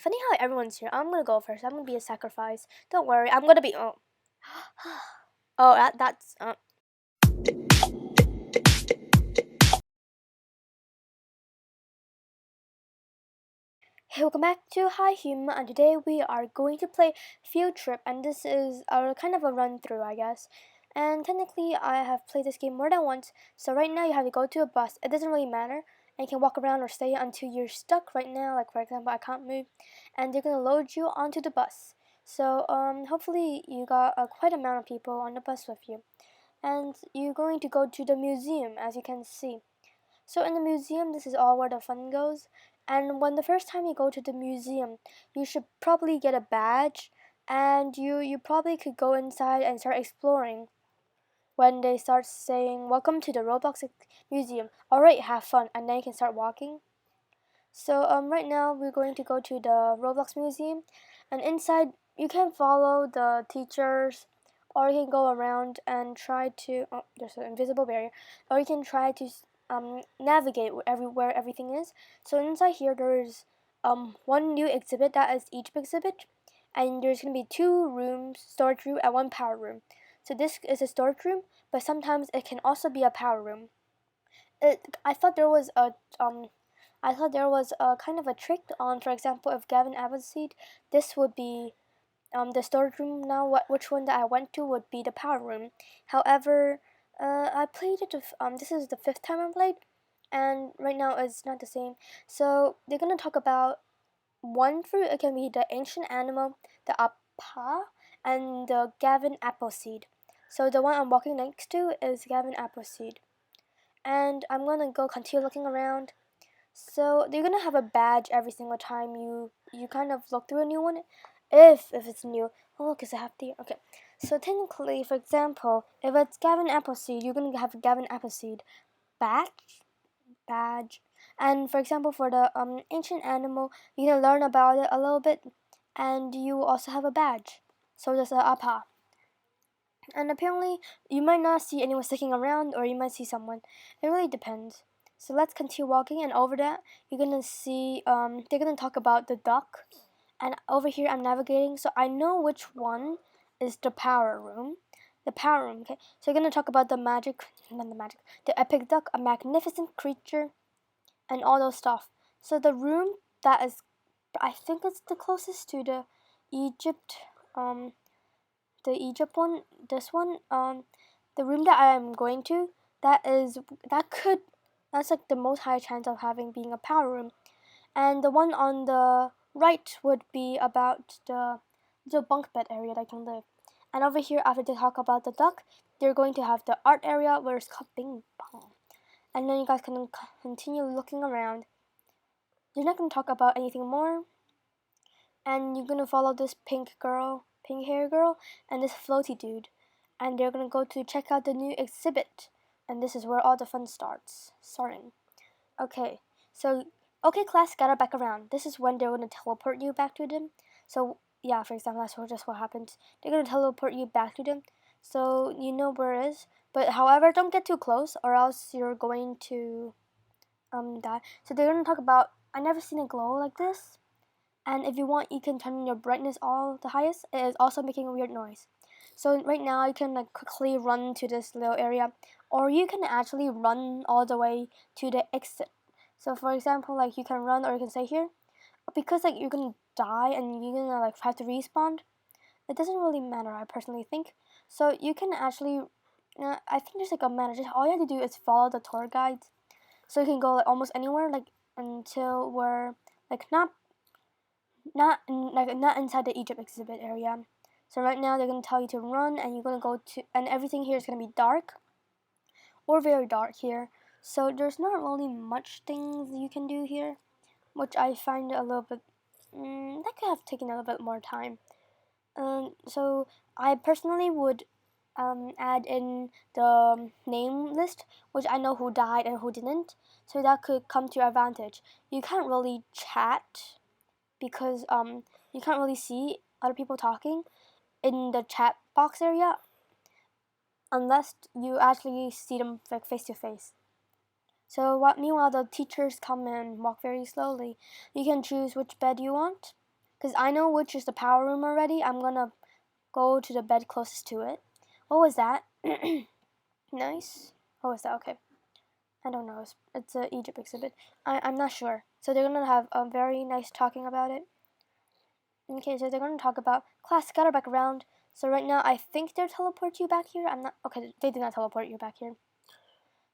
Funny how everyone's here. I'm gonna go first. I'm gonna be a sacrifice. Don't worry. I'm gonna be. Oh, oh, that's. Hey, welcome back to hihuma, and today we are going to play Field Trip, and this is a kind of a run through, I guess. And technically, I have played this game more than once. So right now, you have to go to a bus. It doesn't really matter, and you can walk around or stay until you're stuck. Right now, like for example, I can't move, and they're gonna load you onto the bus. So hopefully you got quite amount of people on the bus with you, and you're going to go to the museum, as you can see. So in the museum, this is all where the fun goes. And when the first time you go to the museum, you should probably get a badge, and you probably could go inside and start exploring. When they start saying, "Welcome to the Roblox museum," alright, have fun, and then you can start walking. So right now we're going to go to the Roblox museum, and inside you can follow the teachers, or you can go around and try to. Oh, there's an invisible barrier, or you can try to navigate where everything is. So inside here there's one new exhibit that is Egypt exhibit, and there's gonna be 2 rooms, storage room and 1 power room. So this is a storage room, but sometimes it can also be a power room. I thought there was a kind of a trick on, for example, if Gavin Appleseed, this would be the storage room. Now, which one that I went to would be the power room. However, I played it. This is the 5th time I played, and right now it's not the same. So they're gonna talk about one fruit. It can be the ancient animal, the apa, and the Gavin Appleseed. So the one I'm walking next to is Gavin Appleseed, and I'm gonna go continue looking around. So you're gonna have a badge every single time you kind of look through a new one, if it's new. Oh, because I have the okay. So technically, for example, if it's Gavin Appleseed, you're gonna have a Gavin Appleseed badge. And for example, for the ancient animal, you're gonna learn about it a little bit, and you also have a badge. So there's a apa. And apparently, you might not see anyone sticking around, or you might see someone. It really depends. So let's continue walking, and over that, you're gonna see, they're gonna talk about the duck. And over here, I'm navigating, so I know which one is the power room. The power room, okay? So you're gonna talk about the epic duck, a magnificent creature, and all those stuff. So the room that is, I think it's the closest to the Egypt, the Egypt one, this one, the room that I am going to, that's like the most high chance of having being a power room. And the one on the right would be about the bunk bed area that I can live. And over here, after they talk about the duck, they're going to have the art area where it's called Bing Bong. And then you guys can continue looking around. They're not going to talk about anything more. And you're going to follow this pink hair girl, and this floaty dude. And they're going to go to check out the new exhibit. And this is where all the fun starts. Starting. Okay, so okay, class, gather back around. This is when they're going to teleport you back to them. So yeah, for example, that's just what happens. They're going to teleport you back to them, so you know where it is. But however, don't get too close, or else you're going to die. So they're going to talk about, I never seen a glow like this. And if you want, you can turn your brightness all the highest. It is also making a weird noise. So right now you can like quickly run to this little area, or you can actually run all the way to the exit. So for example, like you can run, or you can stay here. Because like you're gonna die and you're gonna like have to respawn, it doesn't really matter, I personally think. So you can actually, I think there's like a matter. Just all you have to do is follow the tour guides. So you can go like almost anywhere, like until we're like not inside the Egypt exhibit area. So right now they're gonna tell you to run, and you're gonna go to, and everything here is gonna be dark, or very dark here. So there's not really much things you can do here, which I find a little bit, that could have taken a little bit more time. So I personally would add in the name list, which I know who died and who didn't, so that could come to your advantage. You can't really chat because you can't really see other people talking in the chat box area unless you actually see them like face to face. So meanwhile the teachers come and walk very slowly. You can choose which bed you want, because I know which is the power room already. I'm gonna go to the bed closest to it. What was that? Nice. What was that? Okay. I don't know. It's a Egypt exhibit. I'm not sure. So they're gonna have a very nice talking about it. Okay, so they're gonna talk about class scatter back around. So right now I think they'll teleport you back here. I'm not okay. They did not teleport you back here.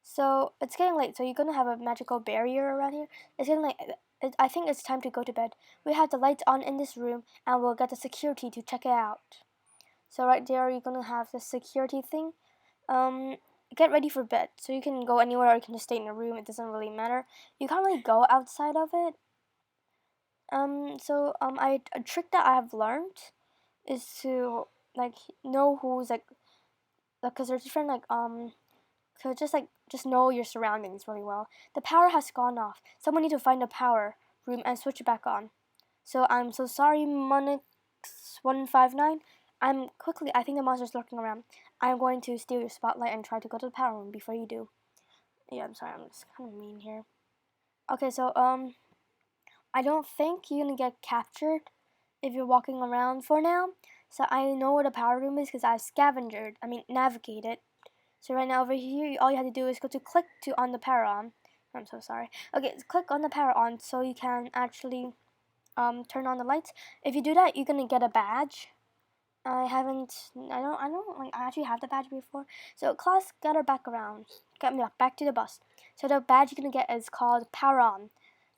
So it's getting late. So you're gonna have a magical barrier around here. It's getting late. I think it's time to go to bed. We have the lights on in this room, and we'll get the security to check it out. So right there, you're gonna have the security thing. Get ready for bed. So you can go anywhere, or you can just stay in the room. It doesn't really matter. You can't really go outside of it. A trick that I have learned is to like know who's like, because there's different so just know your surroundings really well. The power has gone off. Someone need to find the power room and switch it back on. So I'm so sorry, Monix159. I think the monster's lurking around. I'm going to steal your spotlight and try to go to the power room before you do. Yeah, I'm sorry, I'm just kind of mean here. Okay, so I don't think you're gonna get captured if you're walking around for now. So I know where the power room is because I navigated. So right now over here, all you have to do is go to click to on the power on. I'm so sorry. Okay, click on the power on so you can actually turn on the lights. If you do that, you're gonna get a badge. I actually have the badge before. So class, get her back around. Get me back to the bus. So the badge you're gonna get is called power on.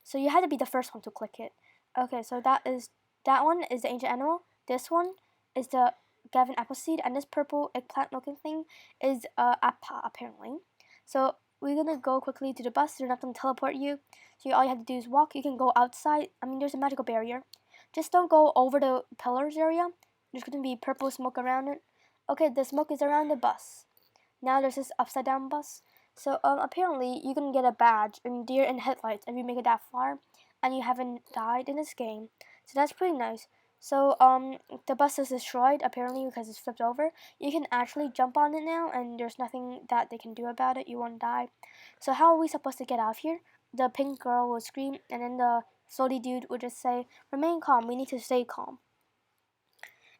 So you had to be the first one to click it. Okay, so that one is the ancient animal. This one is the Gavin Appleseed, and this purple eggplant looking thing is Appa apparently. So we're gonna go quickly to the bus. They're not gonna teleport you. So all you have to do is walk. You can go outside. There's a magical barrier. Just don't go over the pillars area. There's gonna be purple smoke around it. Okay, the smoke is around the bus. Now there's this upside down bus. So apparently you can get a badge in deer and headlights if you make it that far, and you haven't died in this game. So that's pretty nice. So the bus is destroyed apparently because it's flipped over. You can actually jump on it now, and there's nothing that they can do about it. You won't die. So how are we supposed to get out of here? The pink girl will scream, and then the slowly dude would just say, "Remain calm. We need to stay calm."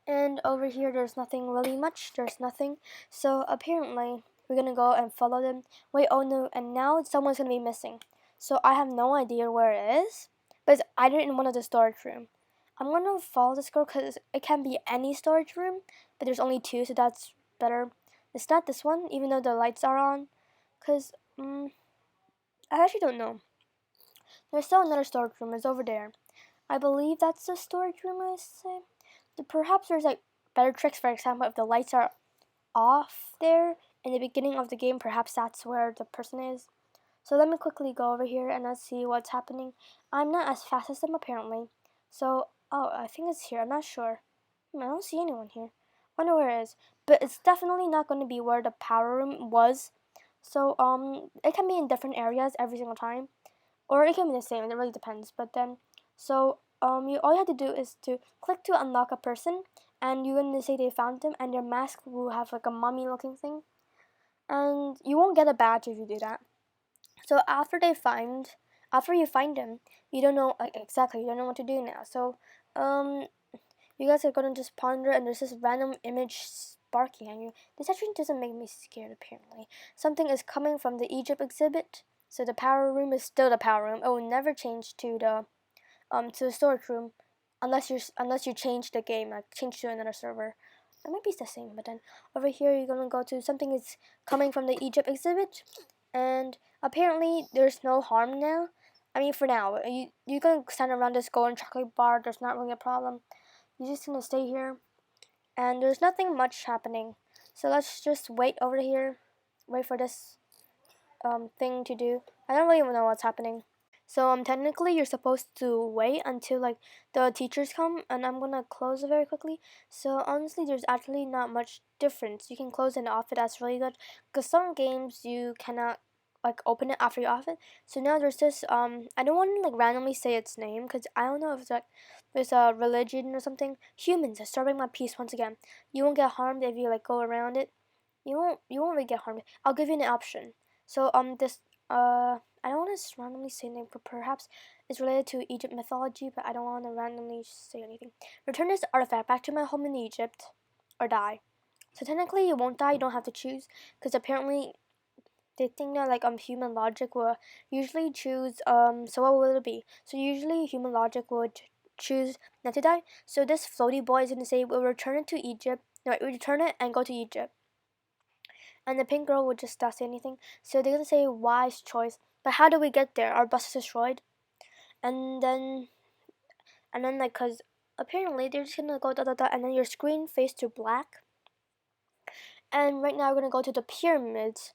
And over here, there's nothing really much. There's nothing. So apparently, we're gonna go and follow them. Wait, oh no! And now someone's gonna be missing. So I have no idea where it is, but it's either in one of the storage room. I'm gonna follow this girl because it can be any storage room, but there's only two, so that's better. It's not this one, even though the lights are on, because I actually don't know. There's still another storage room. It's over there. I believe that's the storage room. I say. Perhaps there's like better tricks. For example, if the lights are off there in the beginning of the game, perhaps that's where the person is. So let me quickly go over here and let's see what's happening. I'm not as fast as them apparently. So, I think it's here. I'm not sure. I don't see anyone here. Wonder where it is. But it's definitely not going to be where the power room was. So, it can be in different areas every single time. Or it can be the same. It really depends. But then, so, all you have to do is to click to unlock a person. And you're going to say they found them. And their mask will have like a mummy looking thing. And you won't get a badge if you do that. So after you find them, you don't know exactly. You don't know what to do now. So you guys are gonna just ponder, and there's this random image sparking at you. This actually doesn't make me scared. Apparently, something is coming from the Egypt exhibit. So the power room is still the power room. It will never change to the storage room, unless you change the game, like change to another server. It might be the same, but then over here you're gonna go to something is coming from the Egypt exhibit. And apparently there's no harm now. For now, you're gonna stand around this golden chocolate bar. There's not really a problem. You're just gonna stay here, and there's nothing much happening. So let's just wait over here, wait for this thing to do. I don't really even know what's happening. So technically you're supposed to wait until like the teachers come, and I'm gonna close it very quickly. So honestly, there's actually not much difference. You can close and off it. That's really good, because some games you cannot like open it after you off it. So now there's this I don't want to like randomly say its name because I don't know if it's like there's a religion or something. Humans disturbing my peace once again. You won't get harmed if you like go around it. You won't really get harmed. I'll give you an option. So this I don't want to randomly say anything, but perhaps it's related to Egypt mythology, but I don't want to randomly say anything. Return this artifact back to my home in Egypt, or die. So technically, you won't die. You don't have to choose, because apparently they think that like human logic will usually choose. So what will it be? So usually human logic would choose not to die. So this floaty boy is gonna say we'll return it to Egypt. No, return it and go to Egypt. And the pink girl would just not say anything. So they're gonna say wise choice. But how do we get there? Our bus is destroyed. And then like, cause apparently they're just gonna go da da da, and then your screen fades to black. And right now we're gonna go to the pyramids.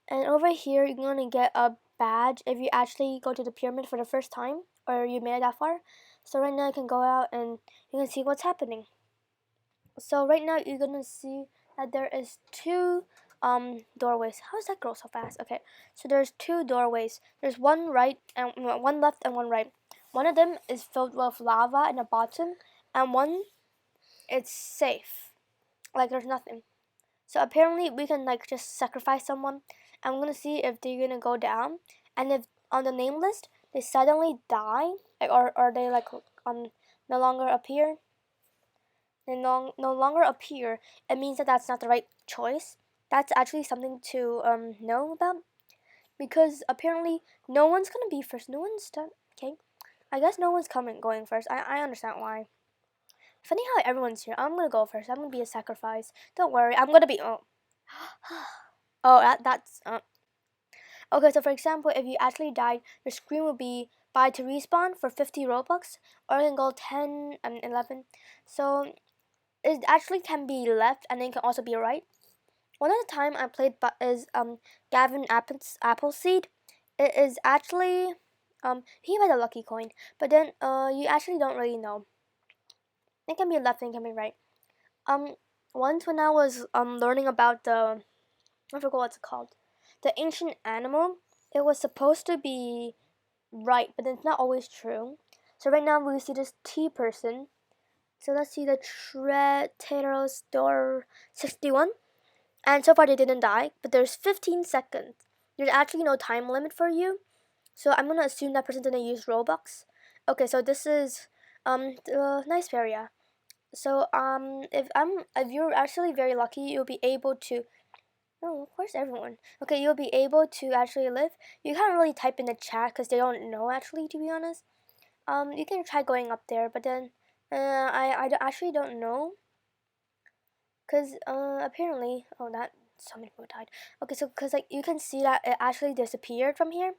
And over here you're gonna get a badge if you actually go to the pyramid for the first time, or you made it that far. So right now you can go out and you can see what's happening. So right now you're gonna see that there is two doorways. How is that girl so fast? Okay, so there's two doorways. There's one right and one left and one right. One of them is filled with lava in the bottom, and one it's safe, like there's nothing. So apparently we can like just sacrifice someone, and we're gonna see if they're gonna go down, and if on the name list they suddenly die, like, or they like no longer appear. They no longer appear. It means that that's not the right choice. That's actually something to know about, because apparently no one's gonna be first. No one's done. Okay, I guess no one's going first. I understand why. Funny how everyone's here. I'm gonna go first. I'm gonna be a sacrifice. Don't worry. I'm gonna be that's okay. So for example, if you actually died, your screen will be buy to respawn for 50 Robux, or you can go 10 and 11. So it actually can be left, and then it can also be right. One of the time I played is Gavin Appleseed. It is actually he had a lucky coin, but then you actually don't really know. It can be left and it can be right. Once when I was learning about the, I forgot what's it called, the ancient animal, it was supposed to be right, but it's not always true. So right now we see this T person. So let's see the Pterosaur 61. And so far they didn't die, but there's 15 seconds. There's actually no time limit for you. So I'm gonna assume that person's gonna use Robux. Okay, so this is the nice area. So if you're actually very lucky, you'll be able to. Oh, of course, everyone. Okay, you'll be able to actually live. You can't really type in the chat because they don't know actually, to be honest. You can try going up there, but then I actually don't know. Cause apparently, that so many people died. Okay, so cause like you can see that it actually disappeared from here,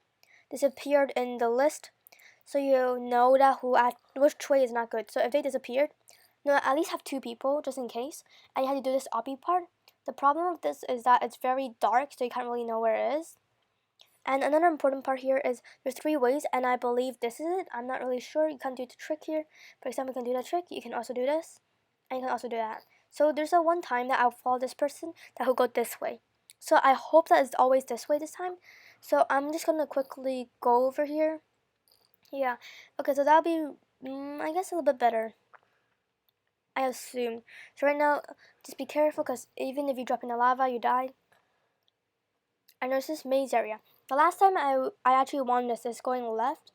disappeared in the list, so you know that which way is not good. So if they disappeared, no, at least have two people just in case, and you have to do this obby part. The problem with this is that it's very dark, so you can't really know where it is. And another important part here is there's 3 ways, and I believe this is it. I'm not really sure. You can't do the trick here. For example, you can do the trick. You can also do this, and you can also do that. So there's a one time that I'll follow this person that will go this way. So I hope that it's always this way this time. So I'm just gonna quickly go over here. Yeah. Okay. So that'll be, I guess, a little bit better. I assume. So right now, just be careful, because even if you drop in the lava, you die. And there's this maze area. The last time I actually won this is going left.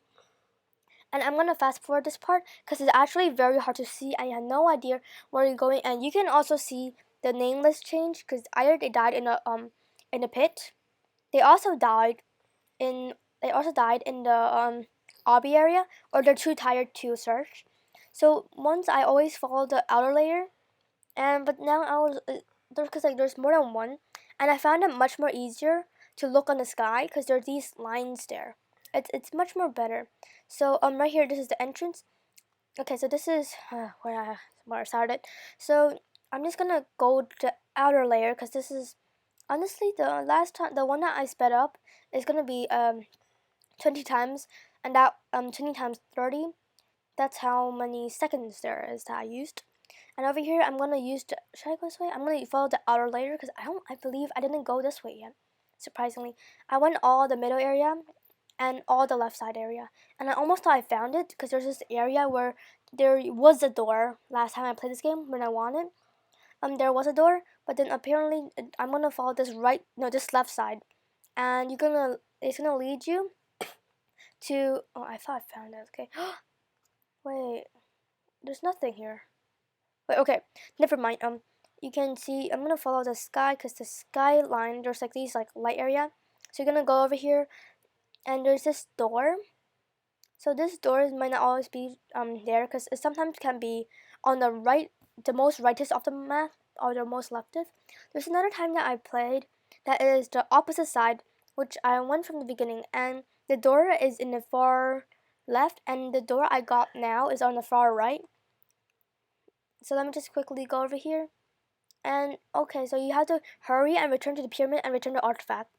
And I'm gonna fast forward this part because it's actually very hard to see. I have no idea where you're going, and you can also see the name list change because either they died in a pit. They also died in the obby area, or they're too tired to search. So once I always follow the outer layer, but now I was there's more than one, and I found it much more easier to look on the sky because there's these lines there. It's much more better. So right here, this is the entrance. Okay, so this is where I started. So I'm just gonna go to the outer layer because this is honestly the one that I sped up is gonna be 20 times, and that 20 times 30. That's how many seconds there is that I used. And over here, I'm gonna use should I go this way? I'm gonna follow the outer layer because I believe I didn't go this way yet. Surprisingly, I went all the middle area and all the left side area, and I almost thought I found it because there's this area where there was a door last time I played this game when I won it. There was a door, but then apparently I'm gonna follow this left side, and it's gonna lead you to, oh, I thought I found it, okay. Wait, there's nothing here. Wait, okay, never mind. You can see, I'm gonna follow the sky, because the skyline, there's like these like light area. So you're gonna go over here, and there's this door. So this door might not always be there, because it sometimes can be on the right, the most rightest of the map, or the most leftist. There's another time that I played that is the opposite side, which I went from the beginning, and the door is in the far left, and the door I got now is on the far right. So let me just quickly go over here. And okay, so you have to hurry and return to the pyramid and return the artifact.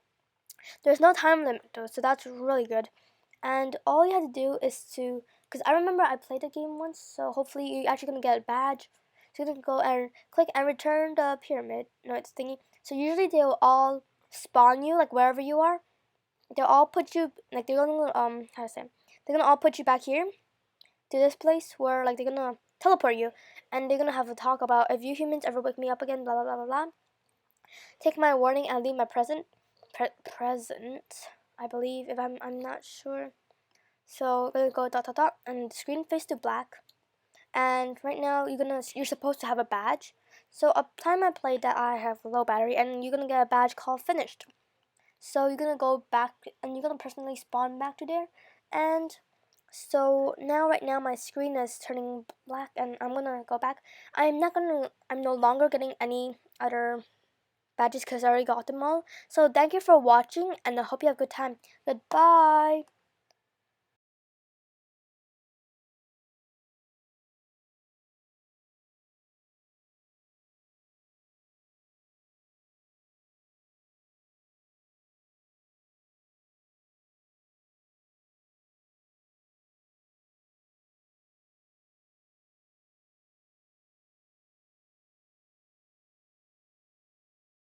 There's no time limit though, so that's really good. And all you have to do is to, because I remember I played the game once, so hopefully you're actually gonna get a badge. So you're gonna go and click and return the pyramid. No, it's thingy. So usually they'll all spawn you like wherever you are. They'll all put you like they're gonna how to say? They're gonna all put you back here to this place where like they're gonna teleport you, and they're gonna have a talk about if you humans ever wake me up again, blah blah blah blah blah. Take my warning and leave my present, I believe, if I'm not sure. So we're gonna go dot dot dot, and the screen fades to black. And right now you're supposed to have a badge. So a time I played that I have low battery, and you're gonna get a badge called finished. So you're gonna go back, and you're gonna personally spawn back to there, and so now right now my screen is turning black, and I'm gonna go back. I'm no longer getting any other badges because I already got them all. So thank you for watching, and I hope you have a good time. Goodbye.